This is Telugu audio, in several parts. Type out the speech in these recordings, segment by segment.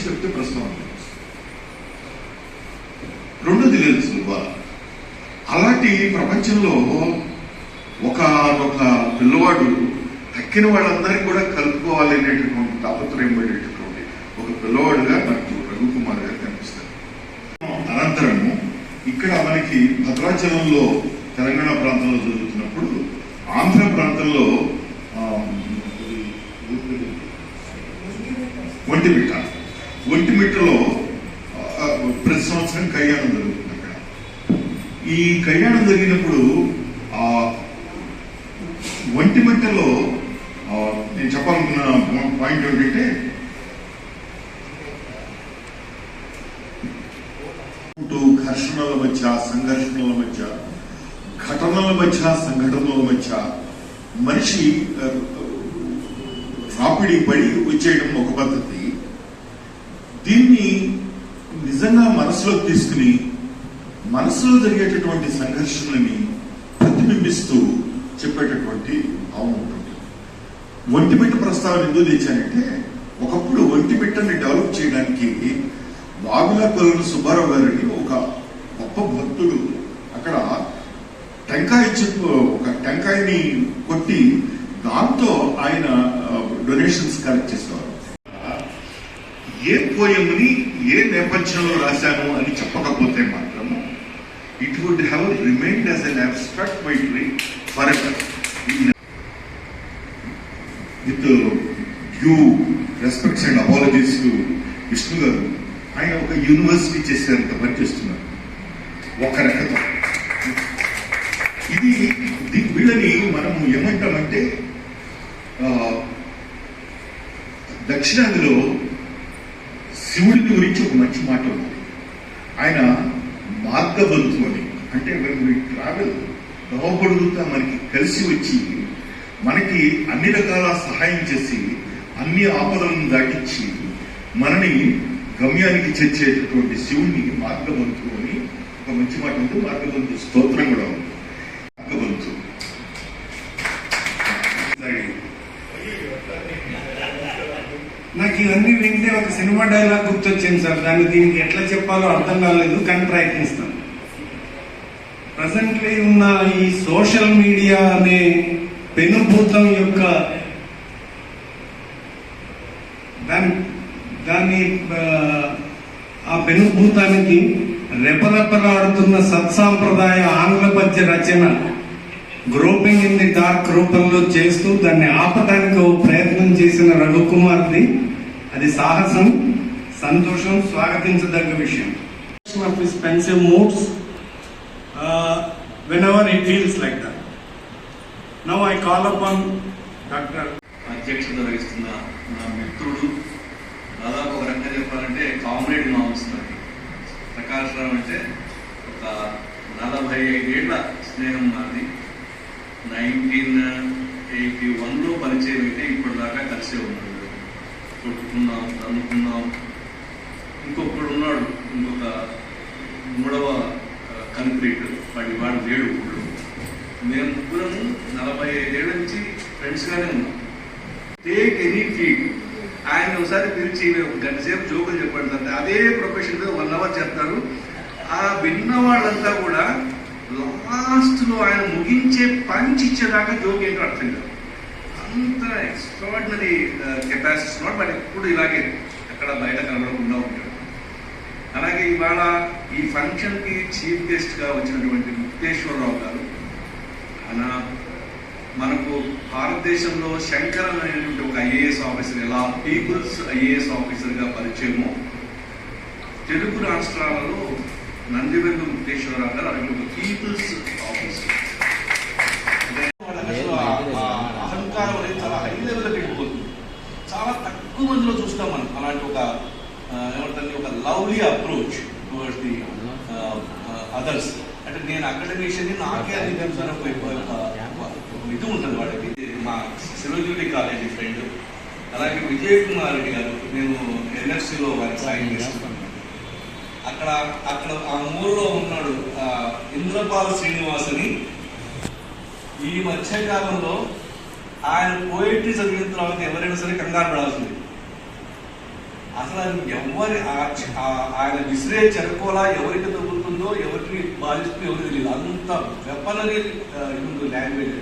చెప్తే ప్రశ్న రెండోది లేదు సుబ్బా. అలాంటి ప్రపంచంలో ఒక పిల్లవాడు తక్కిన వాళ్ళందరికీ కూడా కలుపుకోవాలి అనేటటువంటి తాపత్రయం పడేటటువంటి ఒక పిల్లవాడుగా నాకు రఘుకుమార్ గారు కనిపిస్తారు. అనంతరము ఇక్కడ మనకి భద్రాచలంలో తెలంగాణ ప్రాంతంలో జరుగుతున్నప్పుడు ఆంధ్ర ప్రాంతంలో ఒంటిమిట్టలో ప్రతి సంవత్సరం కళ్యాణం జరుగుతుంది. అక్కడ ఈ కళ్యాణం జరిగినప్పుడు ఒంటిమిట్టలో నేను చెప్పాలనుకున్న పాయింట్ ఏంటంటే ఘర్షణల మధ్య, సంఘర్షణల మధ్య, ఘటనల మధ్య, సంఘటనల మధ్య మనిషి రాపిడి పడి వచ్చేయడం ఒక పద్ధతి. దీన్ని నిజంగా మనసులోకి తీసుకుని మనసులో జరిగేటటువంటి సంఘర్షణని ప్రతిబింబిస్తూ చెప్పేటటువంటి భావం ఉంటుంది. ఒంటిమిట్ట ప్రస్తావన ఎందుకు తెచ్చానంటే, ఒకప్పుడు ఒంటిమిట్టని డెవలప్ చేయడానికి వాగులపల్లి సుబ్బారావు గారిని ఒక గొప్ప భక్తుడు అక్కడ ఒక టెంకాయని కొట్టి దాంతో ఆయన డొనేషన్స్ కలెక్ట్ చేసేవారు. ఏ పోయంని ఏ నేపథ్యంలో రాశాను అని చెప్పకపోతే మాత్రము it would have remained as an abstract poetry forever ఎవర్. With due respects and apologies to Vishnu garu, ఆయన ఒక యూనివర్సిటీ చేసేంత పని చేస్తున్నారు ఒక రకంగా. ఇది వీళ్ళని మనము ఏమంటామంటే, దక్షిణాదిలో శివుడి గురించి ఒక మంచి మాట ఉంది. ఆయన మార్గబంధు అని, అంటే ట్రావెల్ దోహపడుగుతా మనకి కలిసి వచ్చి మనకి అన్ని రకాల సహాయం చేసి అన్ని ఆపదలను దాటించి మనని గమ్యానికి చేర్చేటటువంటి శివుణ్ణి మార్గబంధు అని ఒక మంచి మాట ఉంది. మార్గబంధు స్తోత్రం కూడా ఉంది. మార్గబంధు నాకు ఇవన్నీ వింటే ఒక సినిమా డైలాగ్ గుర్తొచ్చింది సార్. దీనికి ఎట్లా చెప్పాలో అర్థం కాలేదు, కానీ ప్రయత్నిస్తాను. ప్రజెంట్లీ ఉన్న ఈ సోషల్ మీడియా అనే పెనుభూతం యొక్క దాన్ని ఆ పెనుభూతానికి రెపరెపలాడుతున్న సత్సాంప్రదాయ ఆంగ్ల పద్య రచన గ్రోపింగ్ ఇన్ ది డార్క్ రూపంలో చేస్తూ దాన్ని ఆపడానికి ఓ ప్రయత్నం చేసిన రఘుకుమార్ది అది సాహసం, సంతోషం, స్వాగతించదగ్గ విషయం. Of his pensive moods whenever he feels like that. Now I call upon Dr. అధ్యక్షత వహిస్తున్న నా మిత్రుడు, దాదాపు ఒక రకంగా చెప్పాలంటే కామ్రేడ్ మావస్తున్నారు ప్రకాష్ రావు. అంటే ఒక 45 ఏళ్ల స్నేహం నాది. 1981లో పరిచయం అయితే ఇప్పటిదాకా కలిసే ఉన్నాడు. కొట్టుకున్నాం, నమ్ముకున్నాం. ఇంకొకడు ఉన్నాడు, ఇంకొక 3వ కంక్రీట్ వాడు లేడు. ఇప్పుడు మేము ముగ్గురము 45 ఏళ్ల నుంచి ఫ్రెండ్స్గానే ఉన్నాం. టేక్ ఎనీ ఫీల్డ్, ఆయన ఒకసారి పిలిచి ఒక గంట సేపు జోకులు చెప్పండి సార్, అదే ప్రొఫెషన్ మీద 1 అవర్ చెప్తారు. ఆ విన్న వాళ్ళంతా కూడా లాస్ట్ లో ఆయన ముగించే పంచ్ ఇచ్చేదాకా జోక్ ఏంటో అర్థం కాదు. అంత ఎక్స్ట్రాడినరీ కెపాసిటీ నోట్. బట్ ఎప్పుడు ఇలాగే అక్కడ బయట కనబడకుండా ఉంటాడు. అలాగే ఇవాళ ఈ ఫంక్షన్ కి చీఫ్ గెస్ట్ గా వచ్చినటువంటి ముక్తేశ్వరరావు గారు, ఆయన మనకు భారతదేశంలో శంకరన్ అనేటువంటి ఒక ఐఏఎస్ ఆఫీసర్, ఎలా పీపుల్స్ ఐఏఎస్ ఆఫీసర్ గా పరిచయమో, తెలుగు రాష్ట్రాలలో నందివెల్లు ముక్తేశ్వరరావు గారు అలాంటి ఒక పీపుల్స్ ఆఫీసర్. అహంకారం అనేది చాలా హై లెవెల్లో వెళ్ళిపోతుంది. చాలా తక్కువ మందిలో చూస్తాం మనం అలాంటి ఒక ఏమంటుంది, ఒక lovely approach towards the others. అంటే నేను అకాడమిషియన్, నాకే అది ఇది ఉంటుంది వాళ్ళకి. మా శివజ్యోతి కాలేజీ ఫ్రెండ్, అలాగే విజయ్ కుమార్ రెడ్డి గారు, నేను ఎన్ఎఫ్సిలో వారికి సాయం చేస్తున్నాను. అక్కడ ఆ ఊళ్ళో ఉన్నాడు ఇంద్రపాల శ్రీనివాస్ అని. ఈ మధ్యకాలంలో ఆయన పోయిటరీ చదివిన తర్వాత ఎవరైనా సరే కంగారు పడాల్సింది. అసలు అది ఎవరి ఆయన విసిరే చెరకోలా ఎవరికి తగులుతుందో ఎవరికి బాధిస్తుందో ఎవరికి తెలియదు. అంత వెపనరీ లాంగ్వేజ్.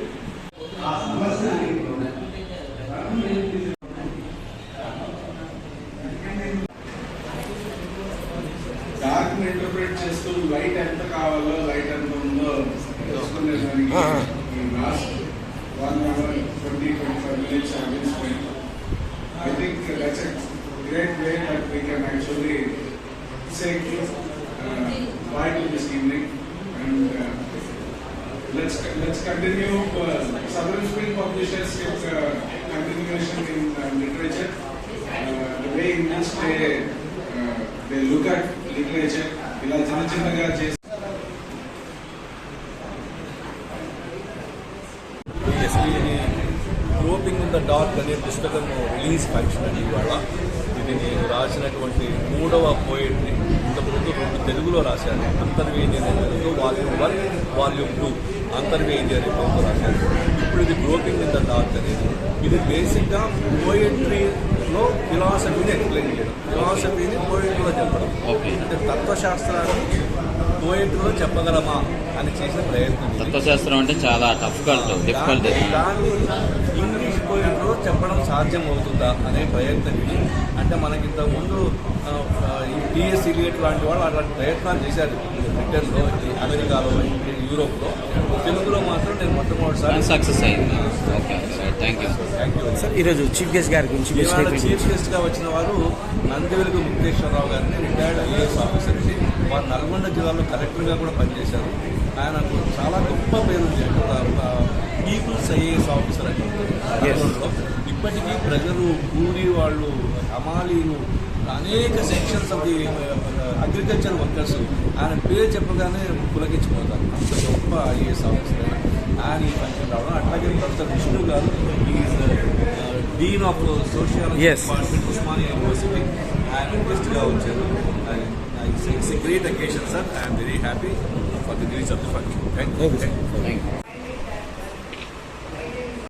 డార్క్ ఇంటర్ప్రిట్ చేస్తూ లైట్ ఎంత కావాలో లైట్ ఎంత ఉందో తెలుసుకునే దానికి ఈ last 1 hour 20-25 minutes have been spent. I think that's a great way that we can actually say bye to this evening, and let's continue. Southern Spring Publishers with continuation in literature. The way in which they look at literature, ఇలా చిన్నగా చేసి గ్రోపింగ్ ఇన్ ద డార్క్ అనే పుస్తకం రిలీజ్ ఫంక్షన్ అని ఇవాళ. ఇది నేను రాసినటువంటి 3వ పోయిట్రీ. ఇంతకుముందు 2 తెలుగులో రాశాను. అంతర్వేది అనే తెలుగు వాల్యూమ్ 1, వాల్యూమ్ 2 అంతర్వేది అనే తెలుగు రాశాను. ఇప్పుడు ఇది గ్రోపింగ్ ఇన్ ద డార్క్ అనేది. ఇది బేసిక్గా పోయిట్రీలో ఫిలాసఫీని ఎక్స్ప్లెయిన్ చేయడం, ఫిలాసఫీని పోయిట్రీలో చెప్పడం. అంటే తత్వశాస్త్రాన్ని పోయిట్రీలో చెప్పగలమా అని చేసిన ప్రయత్నం. తత్వశాస్త్రం అంటే చాలా డిఫికల్ట్. దాన్ని ఇంగ్లీష్ పోయిట్రీలో చెప్పడం సాధ్యం అవుతుందా అనే ప్రయత్నం ఇది. అంటే మనకి ఇంతకుముందు టీఎస్ ఇలియట్ లాంటి వాళ్ళు అలాంటి ప్రయత్నాలు చేశారు బ్రిటన్లో, అమెరికాలో, యూరోప్లో. తెలుగులో మాత్రం నేను మొట్టమొదటిసారి సక్సెస్ అయింది. Okay sir, thank you sir. ఈరోజు చీఫ్ గెస్ట్ గారి గురించి చీఫ్ గెస్ట్గా వచ్చిన వారు నందివెలుగు ముక్తేశ్వరరావు గారిని, రిటైర్డ్ ఐఏఎస్ ఆఫీసర్ అండి. వారు నల్గొండ జిల్లాలో కలెక్టర్గా కూడా పనిచేశారు. ఆయనకు చాలా గొప్ప పేరు ఉంది. పీపుల్స్ ఐఏఎస్ ఆఫీసర్ అని నల్గొండలో. ఇప్పటికీ ప్రజలు, కూలీ వాళ్ళు, హమాలీలు, అనేక sections of the agriculture workers ఆయన పేరు చెప్పగానే పులకించిపోతారు. అంత గొప్ప ఐఏఎస్ ఆఫీసర్ ఆయన ఈ ఫంక్షన్ రావడం. అట్లాగే ప్రొఫెసర్ విష్ణు గారు is dean of sociology department, Osmania university. ఆయన గెస్ట్గా వచ్చారు. It's a great occasion sir. I'm very happy for the release of the function. Thank you.